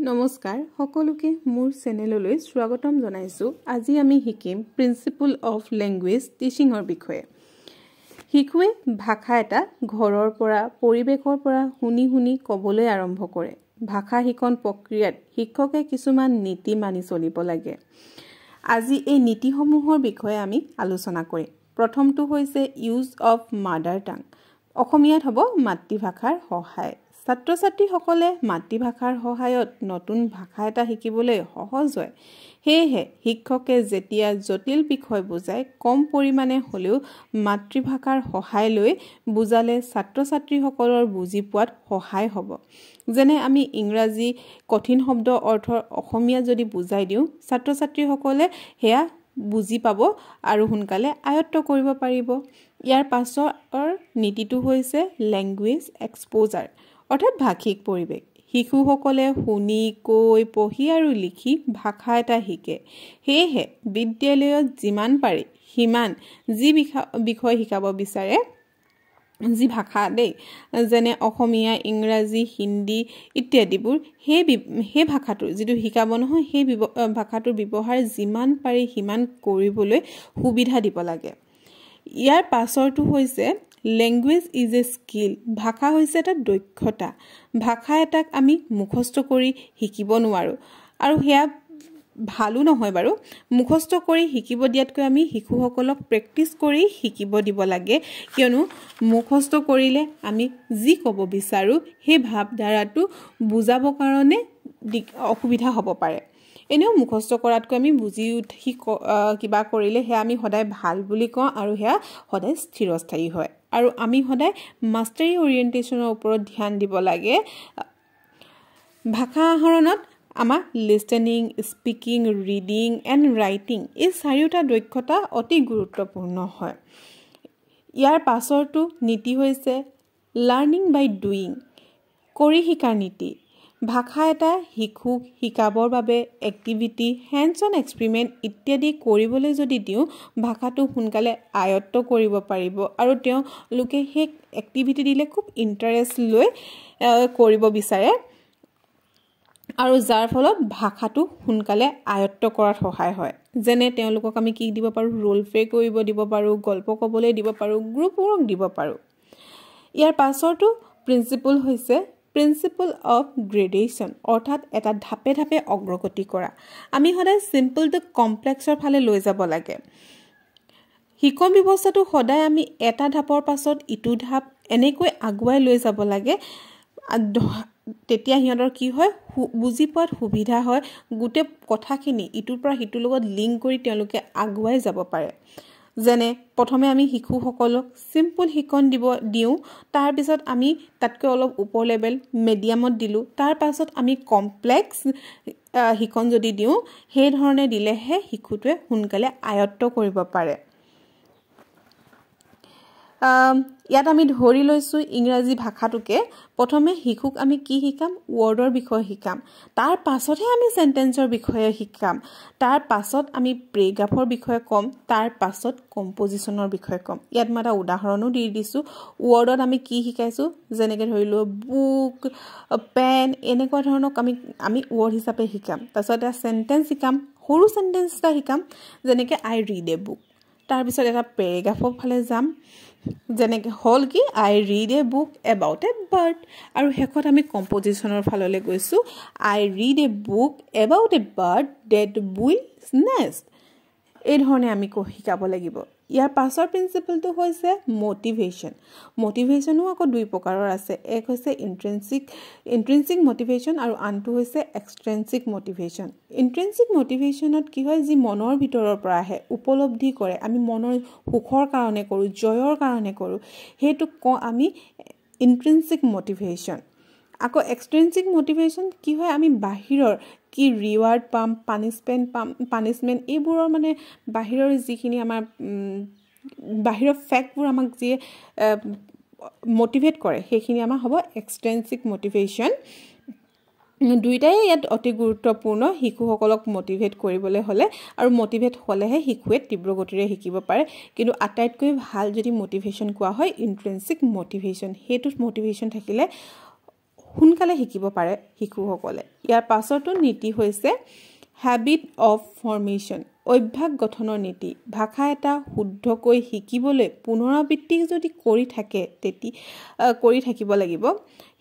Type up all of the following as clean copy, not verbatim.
নমস্কাৰ সকলোকে মোৰ চেনেললৈ স্বাগতম জনাইছো। আজি আমি শিকিম প্ৰিন্সিপল অফ ল্যাঙ্গুৱেজ টিচিংৰ বিষয়ে। শিশুৱে ভাষা এটা ঘৰৰ পৰা পৰিৱেশৰ পৰা শুনি শুনি ক'বলৈ আৰম্ভ কৰে। ভাষা শিকন প্ৰক্ৰিয়াত শিক্ষকে কিছুমান নীতি মানি চলিব লাগে। আজি এই নীতিসমূহৰ বিষয়ে আমি আলোচনা কৰিম। প্ৰথমটো হৈছে ইউজ অফ মাদাৰ টাং। অসমীয়াত হ'ব মাতৃভাষাৰ সহায়। ছাত্ৰ-ছাত্ৰীসকলে মাতৃভাষাৰ সহায়ত নতুন ভাষা এটা শিকিবলৈ সহজ হয়। সেয়েহে শিক্ষকে যেতিয়া জটিল বিষয় বুজায় কম পৰিমাণে হ'লেও মাতৃভাষাৰ সহায় লৈ বুজালে ছাত্ৰ-ছাত্ৰীসকলৰ বুজি পোৱাত সহায় হ'ব। যেনে আমি ইংৰাজী কঠিন শব্দ অৰ্থ অসমীয়া যদি বুজাই দিওঁ ছাত্ৰ-ছাত্ৰীসকলে সেয়া বুজি পাব আৰু সোনকালে আয়ত্ত কৰিব পাৰিব। ইয়াৰ পাছৰ নীতিটো হৈছে ল্যাঙ্গুৱেজ এক্সপ'জাৰ অৰ্থাৎ ভাষিক পৰিৱেশ। শিশুসকলে শুনি কৈ পঢ়ি আৰু লিখি ভাষা এটা শিকে। সেয়েহে বিদ্যালয়ত যিমান পাৰি সিমান যি বিষয় শিকাব বিচাৰে যি ভাষা যেনে অসমীয়া ইংৰাজী হিন্দী ইত্যাদিবোৰ সেই ভাষাটোৰ যিটো শিকাব নহয় সেই ভাষাটোৰ ব্যৱহাৰ যিমান পাৰি সিমান কৰিবলৈ সুবিধা দিব লাগে। ইয়াৰ পাছৰটো হৈছে ল্যাঙ্গুৱেজ ইজ এ স্কিল। ভাষা হৈছে এটা দক্ষতা। ভাষা এটাক আমি মুখস্থ কৰি শিকিব নোৱাৰো আৰু সেয়া ভালো নহয় বাৰু। মুখস্থ কৰি শিকিব দিয়াতকৈ আমি শিশুসকলক প্ৰেক্টিচ কৰি শিকিব দিব লাগে, কিয়নো মুখস্থ কৰিলে আমি যি ক'ব বিচাৰো সেই ভাৱধাৰাটো বুজাবৰ কাৰণে অসুবিধা হ'ব পাৰে। এনেও মুখস্থ কৰাতকৈ আমি বুজি উঠি কিবা কৰিলে সেয়া আমি সদায় ভাল বুলি কওঁ আৰু সেয়া সদায় স্থিৰস্থায়ী হয়। আৰু আমি সদায় মাষ্টাৰী অৰিয়েণ্টেশ্যনৰ ওপৰত ধ্যান দিব লাগে। ভাষা আহৰণত আমাৰ listening, speaking, reading and writing এই চাৰিওটা দক্ষতা অতি গুৰুত্বপূৰ্ণ হয়। ইয়াৰ পাছৰটো নীতি হৈছে লাৰ্ণিং বাই ডুইং, কৰি শিকাৰ নীতি। ভাষা এটা শিশুক শিকাবৰ বাবে এক্টিভিটি, হেণ্ডছ অন এক্সপেৰিমেণ্ট ইত্যাদি কৰিবলৈ যদি দিওঁ ভাষাটো সোনকালে আয়ত্ত কৰিব পাৰিব আৰু তেওঁলোকে সেই এক্টিভিটি দিলে খুব ইণ্টাৰেষ্ট লৈ কৰিব বিচাৰে আৰু যাৰ ফলত ভাষাটো সোনকালে আয়ত্ত কৰাত সহায় হয়। যেনে তেওঁলোকক আমি কি দিব পাৰোঁ, ৰোল প্লে কৰিব দিব পাৰোঁ, গল্প ক'বলৈ দিব পাৰোঁ, গ্ৰুপ ৱৰ্ক দিব পাৰোঁ। ইয়াৰ পাছৰটো প্ৰিন্সিপল হৈছে প্ৰিন্সিপল অফ গ্ৰেডেশ্যন অৰ্থাৎ এটা ধাপে ধাপে অগ্ৰগতি কৰা। আমি সদায় চিম্পল টু কমপ্লেক্সৰ ফালে লৈ যাব লাগে। শিক্ষণ ব্যৱস্থাটো সদায় আমি এটা ধাপৰ পাছত ইটো ধাপ এনেকৈ আগুৱাই লৈ যাব লাগে। তেতিয়া সিহঁতৰ কি হয়, বুজি পোৱাত সুবিধা হয়। গোটেই কথাখিনি ইটোৰ পৰা সিটোৰ লগত লিংক কৰি তেওঁলোকে আগুৱাই যাব পাৰে। যেনে প্ৰথমে আমি শিশুসকলক চিম্পল শিকণ দিওঁ, তাৰপিছত আমি তাতকৈ অলপ ওপৰ লেভেল মিডিয়ামত দিলোঁ, তাৰ পাছত আমি কমপ্লেক্স শিকণ যদি দিওঁ সেই ধৰণে দিলেহে শিশুটোৱে সোনকালে আয়ত্ত কৰিব পাৰে। ইয়াত আমি ধৰি লৈছোঁ ইংৰাজী ভাষাটোকে। প্ৰথমে শিশুক আমি কি শিকাম, ৱৰ্ডৰ বিষয়ে শিকাম, তাৰ পাছতহে আমি চেণ্টেন্সৰ বিষয়ে শিকাম, তাৰ পাছত আমি পেৰেগ্ৰাফৰ বিষয়ে ক'ম, তাৰ পাছত কম্পজিশ্যনৰ বিষয়ে ক'ম। ইয়াত মই এটা উদাহৰণো দি দিছোঁ। ৱৰ্ডত আমি কি শিকাইছোঁ, যেনেকৈ ধৰি লওঁ বুক, পেন, এনেকুৱা ধৰণক আমি ৱৰ্ড হিচাপে শিকাম। তাৰপিছত এটা চেণ্টেন্স শিকাম, সৰু চেণ্টেন্স এটা শিকাম, যেনেকৈ আই ৰিড এ বুক। তাৰপিছত এটা পেৰেগ্ৰাফৰ ফালে যাম, যেনেকৈ হ'ল কি I read a book about a bird. আৰু শেষত আমি কম্পজিশ্যনৰ ফাললৈ গৈছোঁ, I read a book about a bird that builds nest. এই ধৰণে আমি শিকাব লাগিব। ইয়াৰ পাছৰ প্ৰিন্সিপলটো হৈছে মটিভেশ্যন। মটিভেশ্যনো আকৌ দুই প্ৰকাৰৰ আছে। এক হৈছে ইন্ট্ৰিনচিক মটিভেশ্যন আৰু আনটো হৈছে এক্সট্ৰিনচিক মটিভেশ্যন। ইন্ট্ৰিনচিক মটিভেশ্যনত কি হয়, যি মনৰ ভিতৰৰ পৰা আহে, উপলব্ধি কৰে, আমি মনৰ সুখৰ কাৰণে কৰোঁ, জয়ৰ কাৰণে কৰোঁ, সেইটোক কওঁ আমি ইন্ট্ৰিনচিক মটিভেশ্যন। আকৌ এক্সট্ৰিনচিক মটিভেশ্যন কি হয়, আমি বাহিৰৰ কি ৰিৱাৰ্ড পাম, পানিছমেণ্ট এইবোৰৰ মানে বাহিৰৰ যিখিনি আমাৰ বাহিৰৰ ফেক্টবোৰ আমাক যিয়ে মটিভেট কৰে সেইখিনি আমাৰ হ'ব এক্সট্ৰিনচিক মটিভেশ্যন। দুইটাই ইয়াত অতি গুৰুত্বপূৰ্ণ শিশুসকলক মটিভেট কৰিবলৈ হ'লে, আৰু মটিভেট হ'লেহে শিশুৱে তীব্ৰ গতিৰে শিকিব পাৰে। কিন্তু আটাইতকৈ ভাল যদি মটিভেশ্যন কোৱা হয় ইন্ট্ৰিনচিক মটিভেশ্যন। সেইটোত মটিভেশ্যন থাকিলে সোনকালে শিকিব পাৰে শিশুসকলে ইয়াৰ পাছৰটো নীতি হৈছে habit of formation অভ্যাস গঠনৰ নীতি ভাষা এটা শুদ্ধকৈ শিকিবলৈ পুনৰাবৃত্তি যদি কৰি থাকিব লাগিব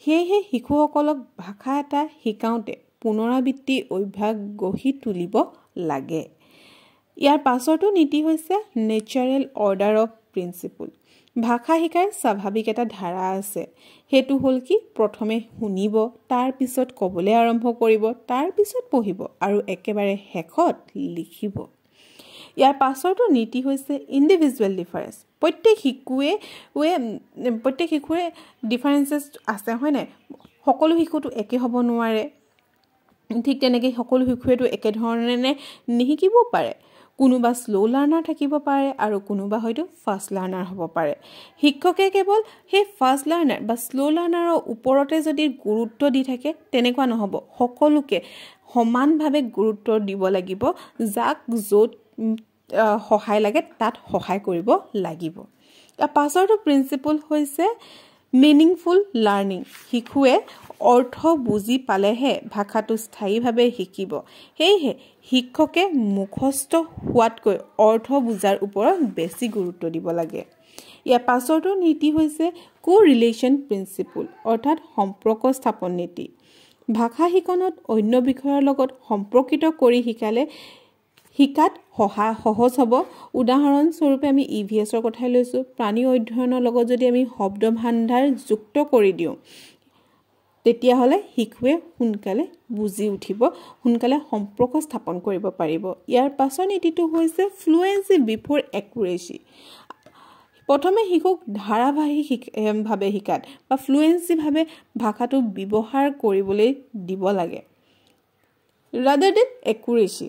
সেয়েহে শিশুসকলক ভাষা এটা শিকাওঁতে পুনৰাবৃত্তি অভ্যাস গঢ়ি তুলিব লাগে ইয়াৰ পাছৰটো নীতি হৈছে নেচাৰেল অৰ্ডাৰ অফ প্ৰিন্সিপল ভাষা শিকাৰ স্বাভাৱিক এটা ধাৰা আছে হেতু হল কি প্ৰথমে শুনিব তাৰ পিছত ক'বলৈ আৰম্ভ কৰিব তাৰ পিছত পঢ়িব আৰু একেবাৰে শেষত লিখিব ইয়াৰ পাছৰটো নীতি হৈছে ইন্ডিভিজুৱেল ডিফাৰেন্স প্ৰত্যেক শিশুৱে ডিফাৰেন্সেস আছে হয় নাই সকলো শিশুটো একে হ'ব নোৱাৰে ঠিক তেনেকৈ সকলো শিশুৱেটো একে ধৰণে নিশিকিব পাৰে কোনোবা স্লো লাৰ্নাৰ থাকিব পাৰে আৰু কোনোবা হয়তো ফাষ্ট লাৰ্নাৰ হ'ব পাৰে শিক্ষকে কেৱল সেই ফাষ্ট লাৰ্নাৰ বা স্লো লাৰ্নাৰৰ ওপৰতে যদি গুৰুত্ব দি থাকে তেনেকুৱা নহ'ব সকলোকে সমানভাৱে গুৰুত্ব দিব লাগিব যাক য'ত সহায় লাগে তাত সহায় কৰিব লাগিব তাৰ পাছৰটো প্ৰিন্সিপল হৈছে মিনিংফুল লাৰ্নিং শিশুৱে অৰ্থ বুজি পালেহে ভাষাটো স্থায়ীভাৱে শিকিব সেয়েহে শিক্ষকে মুখস্থ হোৱাতকৈ অৰ্থ বুজাৰ ওপৰত বেছি গুৰুত্ব দিব লাগে ইয়াৰ পাছৰটো নীতি হৈছে কোৰিলেশ্যন প্ৰিন্সিপল অৰ্থাৎ সম্পৰ্ক স্থাপন নীতি ভাষা শিকনত অন্য বিষয়ৰ লগত সম্পৰ্কিত কৰি শিকাত সহজ হ'ব উদাহৰণ স্বৰূপে আমি ইভিএছৰ কথাই লৈছোঁ প্ৰাণী অধ্যয়নৰ লগত যদি আমি শব্দ ভাণ্ডাৰ যুক্ত কৰি দিওঁ তেতিয়াহ'লে শিশুৱে সোনকালে বুজি উঠিব সোনকালে সম্পৰ্ক স্থাপন কৰিব পাৰিব ইয়াৰ পাছৰ নীতিটো হৈছে ফ্লুৱেন্সি বিফৰ একুৰেচি প্ৰথমে শিশুক ধাৰাবাহিকভাৱে শিকাত বা ফ্লুৱেন্সিভাৱে ভাষাটো ব্যৱহাৰ কৰিবলৈ দিব লাগে ৰাদাৰ দেন একুৰেচি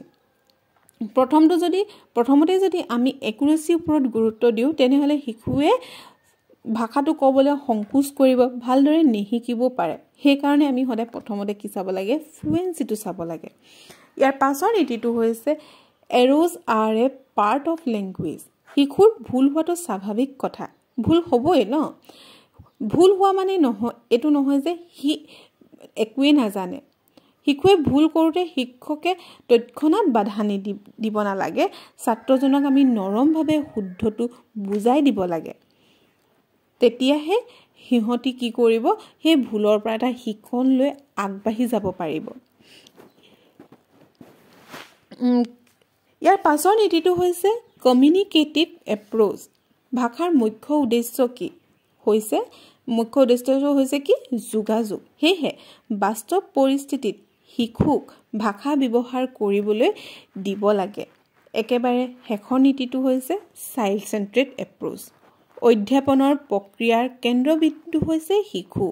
প্ৰথমতে যদি আমি একুৰেচিৰ ওপৰত গুৰুত্ব দিওঁ তেনেহ'লে শিশুৱে ভাষাটো ক'বলৈ সংকোচ কৰিব ভালদৰে নিশিকিব পাৰে সেইকাৰণে আমি সদায় প্ৰথমতে কি চাব লাগে ফ্লুৱেন্সিটো চাব লাগে ইয়াৰ পাছৰ নীতিটো হৈছে arose R A part of language শিশুৰ ভুল হোৱাটো স্বাভাৱিক কথা ভুল হ'বই ন ভুল হোৱা মানে এইটো নহয় যে সি একোৱেই নাজানে শিশুৱে ভুল কৰোঁতে শিক্ষকে তৎক্ষণাত বাধা দিব নালাগে ছাত্ৰজনক আমি নৰমভাৱে শুদ্ধটো বুজাই দিব লাগে তেতিয়াহে সিহঁতি কি কৰিব সেই ভুলৰ পৰা এটা শিক্ষণ লৈ আগবাঢ়ি যাব পাৰিব ইয়াৰ পাছৰ নীতিটো হৈছে কমিউনিকেটিভ এপ্ৰ'চ ভাষাৰ মুখ্য উদ্দেশ্য হৈছে কি যোগাযোগ সেয়েহে বাস্তৱ পৰিস্থিতিত শিশুক ভাষা ব্যৱহাৰ কৰিবলৈ দিব লাগে একেবাৰে শেষৰ নীতিটো হৈছে চাইল্ড চেণ্ট্ৰেড এপ্ৰ'চ অধ্যাপনৰ প্ৰক্ৰিয়াৰ কেন্দ্ৰবিন্দু হৈছে শিশু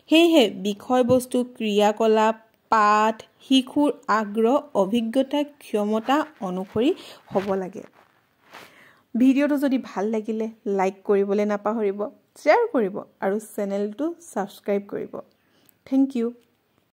সেয়েহে বিষয়বস্তু ক্ৰিয়াকলাপ পাঠ শিশুৰ আগ্ৰহ অভিজ্ঞতা ক্ষমতা অনুসৰি হ'ব লাগে ভিডিঅ'টো যদি ভাল লাগিলে লাইক কৰিবলৈ নাপাহৰিব শ্বেয়াৰ কৰিব আৰু চেনেলটো ছাবস্ক্ৰাইব কৰিব থেংক ইউ